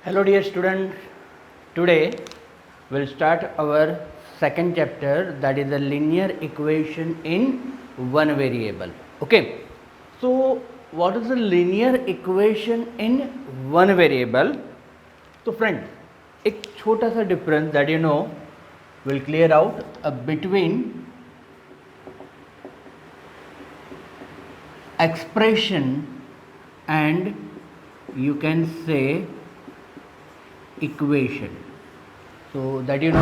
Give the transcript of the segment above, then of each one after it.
Hello dear students, today we'll start our second chapter, that is the linear equation in one variable. Okay, so what is the linear equation in one variable? So friend, एक छोटा सा difference that you know will clear out between expression and you can say equation. So that you know,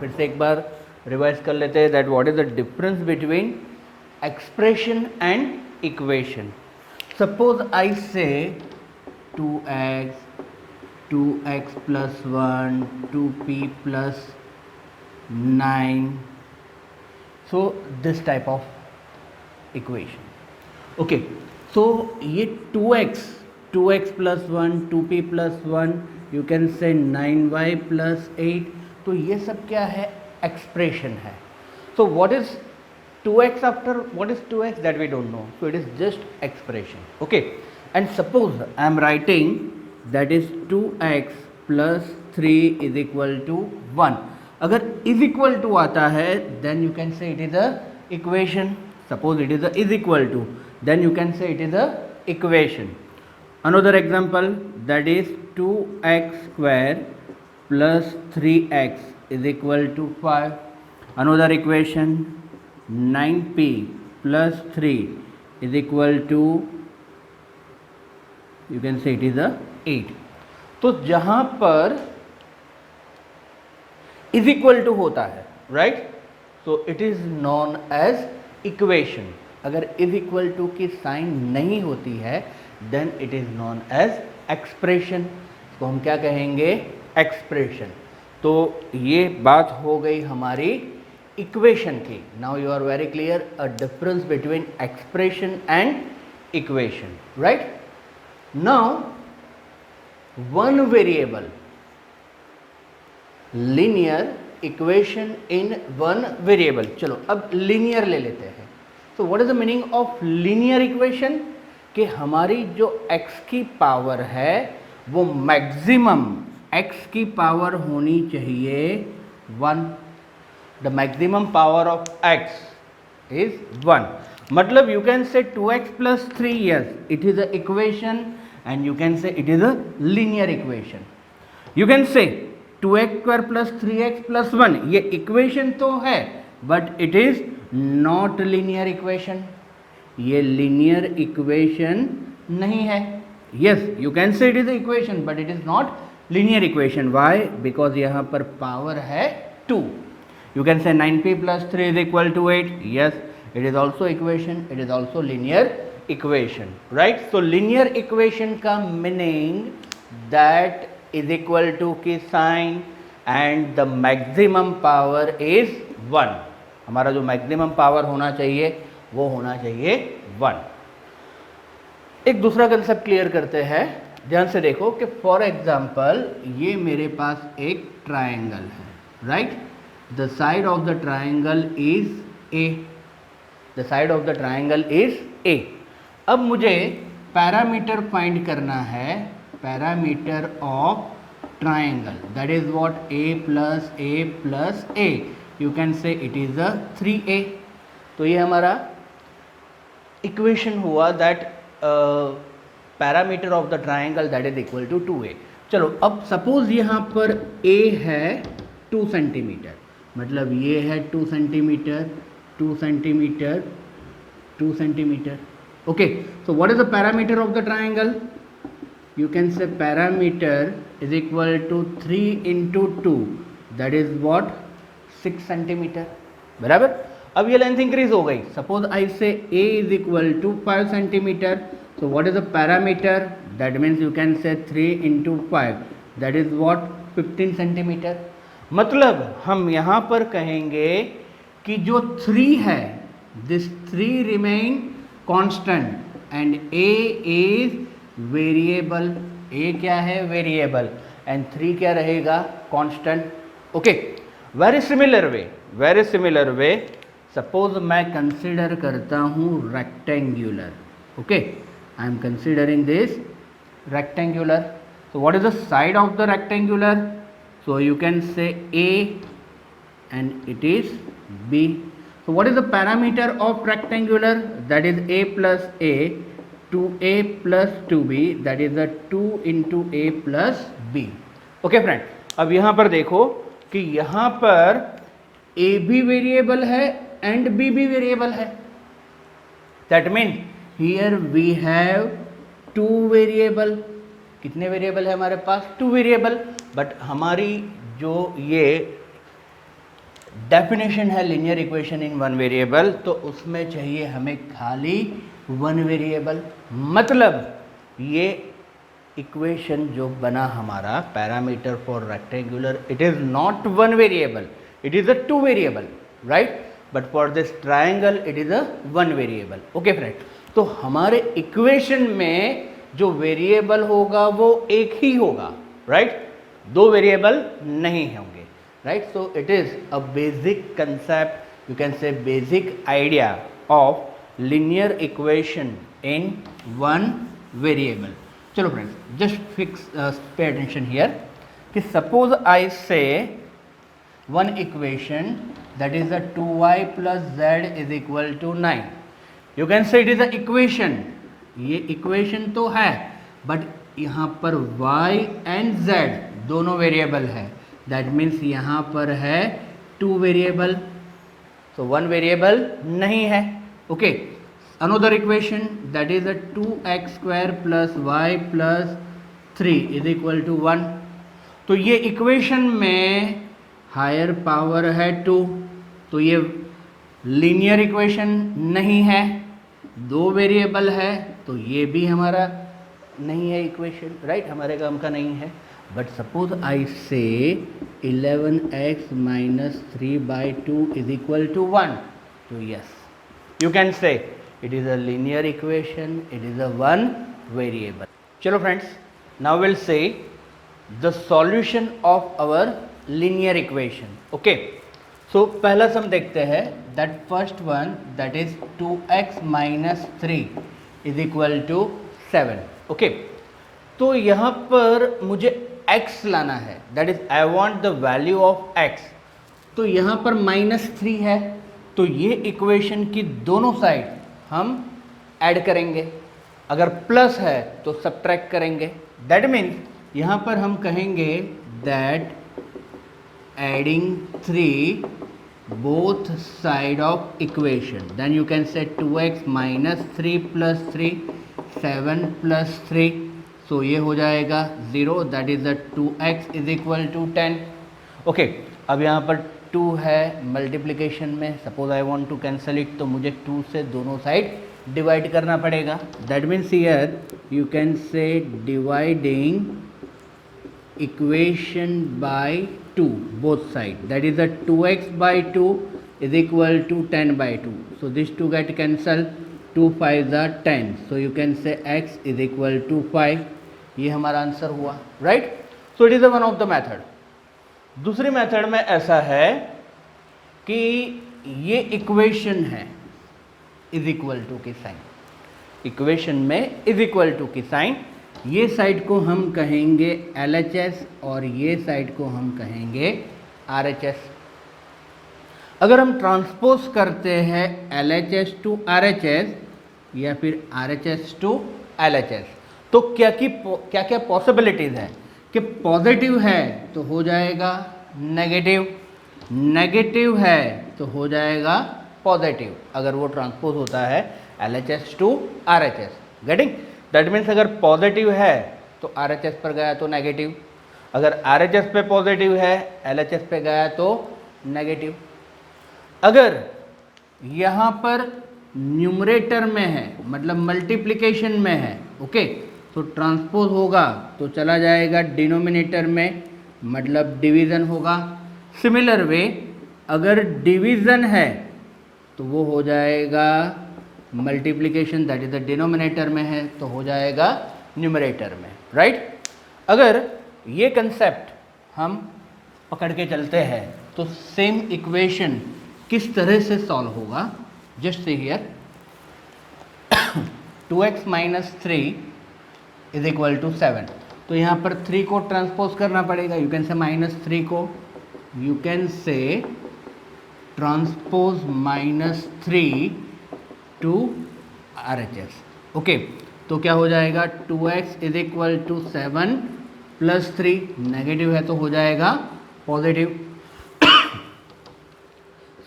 फिर से एक बार revise कर लेते हैं that what is the difference between expression and equation. Suppose I से 2x, 2x plus 1, 2p plus 9. So this type of equation. Okay, so ये 2x plus 1, 2p plus 1, you can से 9y plus 8. तो ये सब क्या है? Expression है. So what is 2x after what is 2x that we don't know. So it is just expression. Okay, and suppose I am writing that is 2x plus 3 is equal to 1. अगर is equal to आता है then you can say it is a equation. Suppose it is a is equal to, then you can say it is a equation. Another example, that is 2x square plus 3x is equal to 5. Another equation, 9p plus 3 is equal to, you can say it is a 8. तो जहाँ पर is equal to होता है, right? So it is known as equation. अगर is equal to की sign नहीं होती है then it is known as expression. तो हम क्या कहेंगे? एक्सप्रेशन. तो ये बात हो गई हमारी इक्वेशन की. Now you are very clear a difference between expression and equation, right? Now one variable, linear equation in one variable. चलो अब लीनियर ले लेते हैं. तो what is the meaning of linear equation? कि हमारी जो x की पावर है वो मैक्सिमम x की पावर होनी चाहिए 1. The maximum power of x is 1. मतलब you can say 2x plus 3, yes it is a equation and you can say it is a linear equation. You can say 2x square plus 3x plus 1, ये equation तो है but it is not linear equation. ये linear equation नहीं है. Yes you can say it is equation but it is not linear equation. Why? Because यहाँ पर power है 2. You can say 9p plus 3 is equal to 8. Yes it is also equation, it is also linear equation, right? So linear equation का meaning that is equal to की sign and the maximum power is 1. हमारा जो maximum power होना चाहिए वो होना चाहिए 1. एक दूसरा कंसेप्ट क्लियर करते हैं, ध्यान से देखो कि फॉर एग्जांपल ये मेरे पास एक ट्रायंगल है, right? The side of the triangle is a. The side of the triangle is a. अब मुझे पैरामीटर फाइंड करना है, parameter of triangle, that is what? a plus a. You can say it is a 3a. तो ये हमारा equation हुआ that parameter of the triangle that is equal to 2a. चलो अब सपोज यहाँ पर a है 2 सेंटीमीटर, मतलब ये है 2 centimetre, 2 centimetre, 2 centimetre. Okay, so what is the parameter of the triangle? You can say parameter is equal to 3 into 2, that is what? 6 centimetre. बराबर. अब ये लेंथ इंक्रीज हो गई. Suppose I say a is equal to 5 centimetre. So what is the parameter? That means you can say 3 into 5, that is what? 15 centimetre. मतलब हम यहाँ पर कहेंगे कि जो 3 है, this 3 remain constant and a is variable. a क्या है? वेरिएबल. एंड 3 क्या रहेगा? Constant. Okay, very similar way suppose मैं कंसिडर करता हूँ rectangular. Okay, I am considering this rectangular. So what is the side of the rectangular? So you can say A and it is B. So what is the parameter of rectangular? That is A plus A, 2A plus 2B, that is the 2 into A plus B. Okay friend, अब यहाँ पर देखो कि यहाँ पर A भी variable है and B भी वेरिएबल है. That mean here we have 2 variable. कितने वेरिएबल है हमारे पास? 2 वेरिएबल. बट हमारी जो ये डेफिनेशन है लीनियर इक्वेशन इन 1 वेरिएबल, तो उसमें चाहिए हमें खाली 1 वेरिएबल. मतलब ये इक्वेशन जो बना हमारा parameter for rectangular, it is not 1 variable, it is a 2 variable, right? But for this triangle it is a 1 variable. Okay friend, तो हमारे इक्वेशन में जो वेरिएबल होगा वो एक ही होगा, राइट? 2 वेरिएबल नहीं होंगे, right? So it is a basic concept, you can say basic idea of linear equation in 1 variable. चलो friends, just pay attention here कि suppose I say one equation that is a 2y plus z is equal to 9. You can say it is a equation. ये equation तो है, but यहाँ पर y and z दोनों variable है. That means यहाँ पर है 2 वेरिएबल, तो 1 वेरिएबल नहीं है. Okay, another equation that is a 2x square plus Y plus 3 is equal to 1. तो ये इक्वेशन में हायर पावर है 2, तो ये लीनियर इक्वेशन नहीं है. 2 वेरिएबल है, तो ये भी हमारा नहीं है इक्वेशन, राइट? हमारे काम का नहीं है. But suppose I say 11x minus 3 by 2 is equal to 1. So yes, you can say it is a linear equation, it is a 1 variable. चलो friends, now we'll say the solution of our linear equation. Okay, so पहला सम देखते हैं. That first one, that is 2x minus 3 is equal to 7. Okay, तो यहाँ पर मुझे x लाना है. That is I want the value of x. तो यहाँ पर -3 है, तो ये इक्वेशन की दोनों साइड हम ऐड करेंगे. अगर प्लस है तो सब्ट्रैक्ट करेंगे. दैट मीन्स यहाँ पर हम कहेंगे that adding 3 both side of equation, then you can say 2x minus 3 plus 3 7 plus 3. सो ये हो जाएगा 0, that is the 2x is equal to 10. Okay, अब यहाँ पर 2 है मल्टीप्लिकेशन में. Suppose I want to cancel it, तो मुझे 2 से दोनों साइड डिवाइड करना पड़ेगा. That means here you can say dividing equation by 2 both side, that is the 2x by 2 is equal to 10 by 2. So this 2 get cancel, 2 5 10. So you can से x is equal to 5. ये हमारा answer हुआ, right? So it is one of the method. दूसरी method में ऐसा है कि ये इक्वेशन है इज इक्वल टू की साइन. इक्वेशन में इज इक्वल टू की साइन, ये साइड को हम कहेंगे LHS और ये साइड को हम कहेंगे RHS. अगर हम ट्रांसपोज करते हैं LHS टू RHS या फिर RHS टू LHS, तो क्या क्या पॉसिबिलिटीज़ है कि पॉजिटिव है तो हो जाएगा नेगेटिव, नेगेटिव है तो हो जाएगा पॉजिटिव, अगर वो ट्रांसपोज होता है LHS to RHS. Getting? That means अगर पॉजिटिव है तो RHS पर गया तो नेगेटिव, अगर RHS पे पॉजिटिव है LHS पे गया तो नेगेटिव. अगर यहाँ पर न्यूमरेटर में है, मतलब मल्टीप्लिकेशन में है, ओके, तो ट्रांसपोज होगा तो चला जाएगा डिनोमिनेटर में, मतलब डिवीज़न होगा. सिमिलर वे अगर डिवीज़न है तो वो हो जाएगा multiplication, that is the denominator में है तो हो जाएगा न्यूमरेटर में, राइट? अगर ये कंसेप्ट हम पकड़ के चलते हैं तो सेम इक्वेशन किस तरह से सॉल्व होगा, just see here. 2x minus 3 is equal to 7. तो यहाँ पर 3 को ट्रांसपोज करना पड़ेगा, यू कैन से -3 को, you can say transpose -3 to RHS। Okay, तो क्या हो जाएगा 2x is equal to 7 plus 3, negative है तो हो जाएगा positive.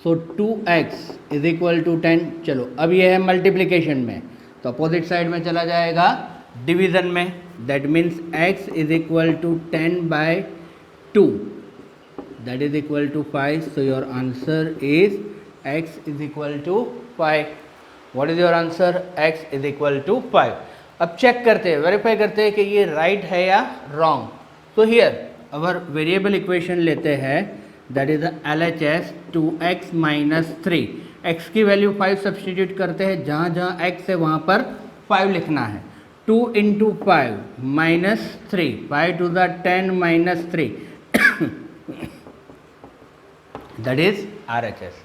So 2x is equal to 10। चलो अब ये है मल्टीप्लिकेशन में, तो अपोजिट साइड में चला जाएगा डिवीजन में, that means x is equal to 10/2, that is equal to 5। So your answer is x is equal to 5। What is your answer? x is equal to 5। अब चेक करते हैं, verify करते हैं कि ये राइट है या रॉन्ग। तो हियर अवर वेरिएबल इक्वेशन लेते हैं, that is LHS 2x minus 3। x की वैल्यू 5 सब्सटीट्यूट करते हैं, जहाँ जहाँ x है वहाँ पर 5 लिखना है। 2 into 5 minus 3, 5 to the 10 minus 3, that is RHS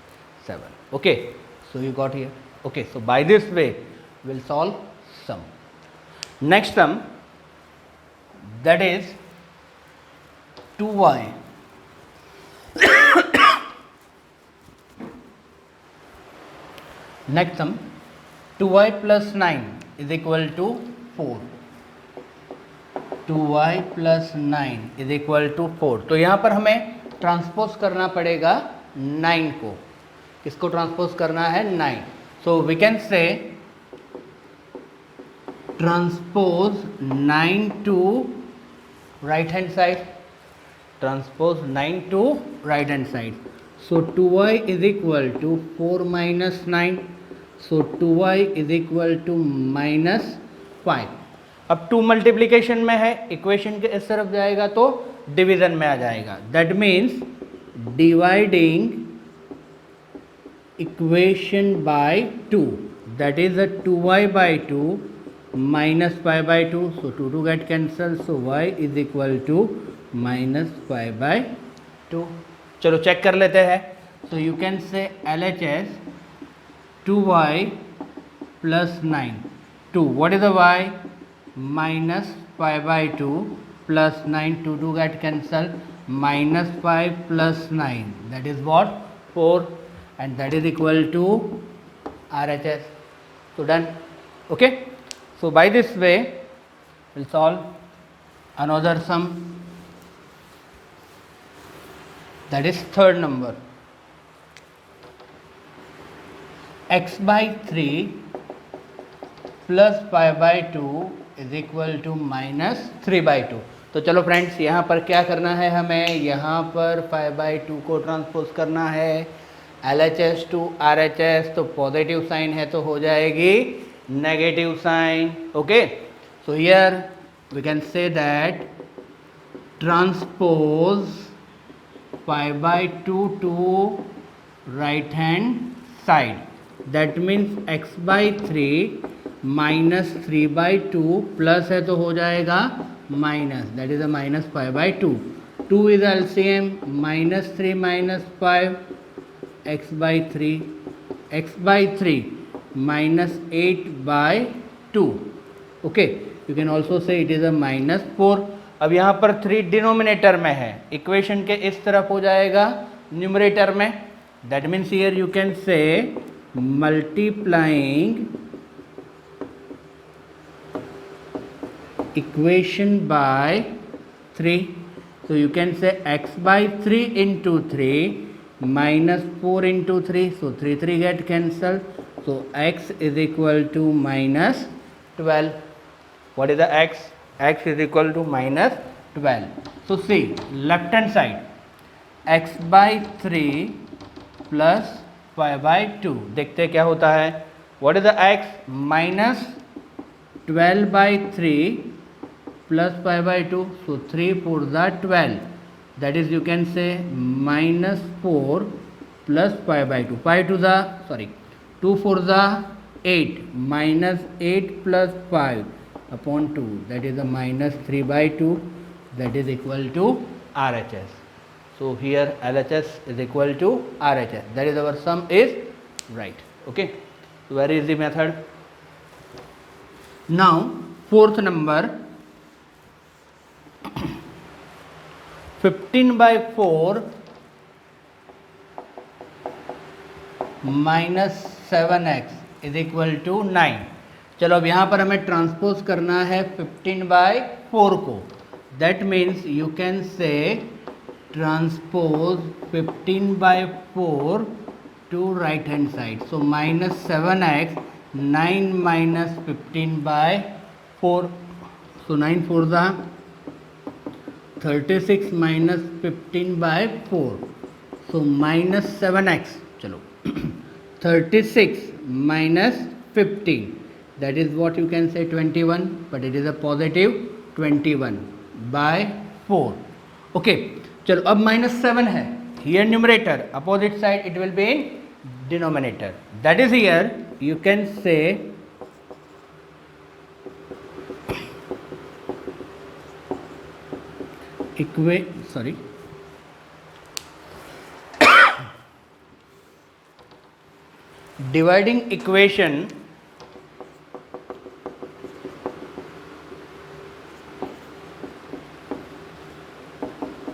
7। Okay, so you got here. Okay, so by this way we'll solve sum. Next sum, that is 2y next sum 2y plus 9 is equal to 4। 2y plus 9 is equal to 4। तो यहाँ पर हमें transpose करना पड़ेगा 9 को। किसको transpose करना है? 9। So we can say transpose 9 to right hand side, transpose 9 to right hand side. So 2y is equal to 4 minus 9, so 2y is equal to -5। अब 2 मल्टीप्लीकेशन में है, इक्वेशन के इस तरफ जाएगा तो डिवीजन में आ जाएगा, that means dividing equation by 2, that is a 2y by 2 minus 5/2, so 2 get cancelled, so y is equal to -5/2। चलो चेक कर लेते हैं। so you can say LHS 2y plus 9, 2, what is the y? -5/2 plus 9, 2 get cancelled, -5 plus 9, that is what? 4, and that is equal to RHS। so done। okay, so by this way we'll solve another sum, that is third number, x by 3 plus 5/2 is equal to -3/2। तो चलो friends, यहाँ पर क्या करना है हमें? यहाँ पर 5/2 को ट्रांसपोज करना है, LHS टू RHS, तो पॉजिटिव साइन है तो हो जाएगी negative sign. Okay, so here we can say that transpose 5/2 to right hand side, that means x by 3 minus 3/2 plus है तो हो जाएगा minus, that is a -5/2। 2 is LCM, -3 minus 5, x by 3, x by 3 -8/2। Okay, you can also say it is अ -4। अब यहाँ पर 3 denominator में है, equation के इस तरफ हो जाएगा न्यूमरेटर में, that means here you can से multiplying equation by 3, so you can say x by 3 into 3 minus 4 into 3, so 3 get cancelled, so x is equal to -12। what is the x? x is equal to -12। so see left hand side, x by 3 plus 5/2, देखते हैं क्या होता है। what is the x? -12/3 plus 5/2, so 3 4 the 12, that is you can say -4 plus 5/2, 5 to the 2 4 the 8, -8 plus 5 upon 2, that is a -3/2, that is equal to RHS। so here LHS is equal to RHS, that is our sum is right। okay, so very easy method। now fourth number, 15/4 minus 7x is equal to 9। चलो अब यहाँ पर हमें transpose करना है 15/4 को। That means you can say transpose 15/4 to right hand side. So minus 7x 9 minus 15/4। So 9 4 ज़ा 36 minus 15/4। सो minus 7x। चलो 36 minus 15, that is what you can say 21, but it is a positive 21/4. okay, चलो अब -7 है here numerator, opposite side it will be in denominator, that is here you can say dividing equation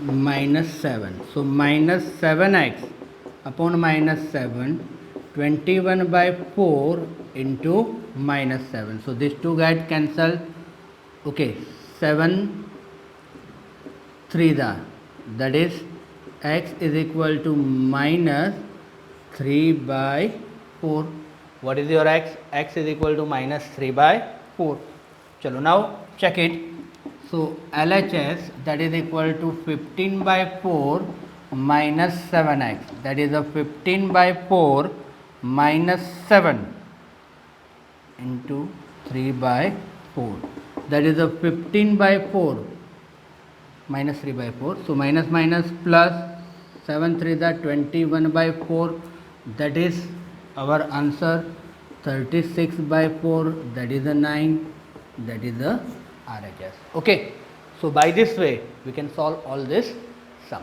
-7. So -7x upon -7, 21/4 into -7. So these two get cancelled. Okay, 7 3 that is x is equal to -3/4. what is your x? X is equal to -3/4. chalo now check it. So LHS, that is equal to 15/4 minus 7x, that is a 15/4 minus 7 into 3/4, that is a 15/4 minus 3/4. So minus minus plus 7 3 21/4, that is our answer. 36/4, that is a 9, that is the RHS. okay, so by this way we can solve all this sum.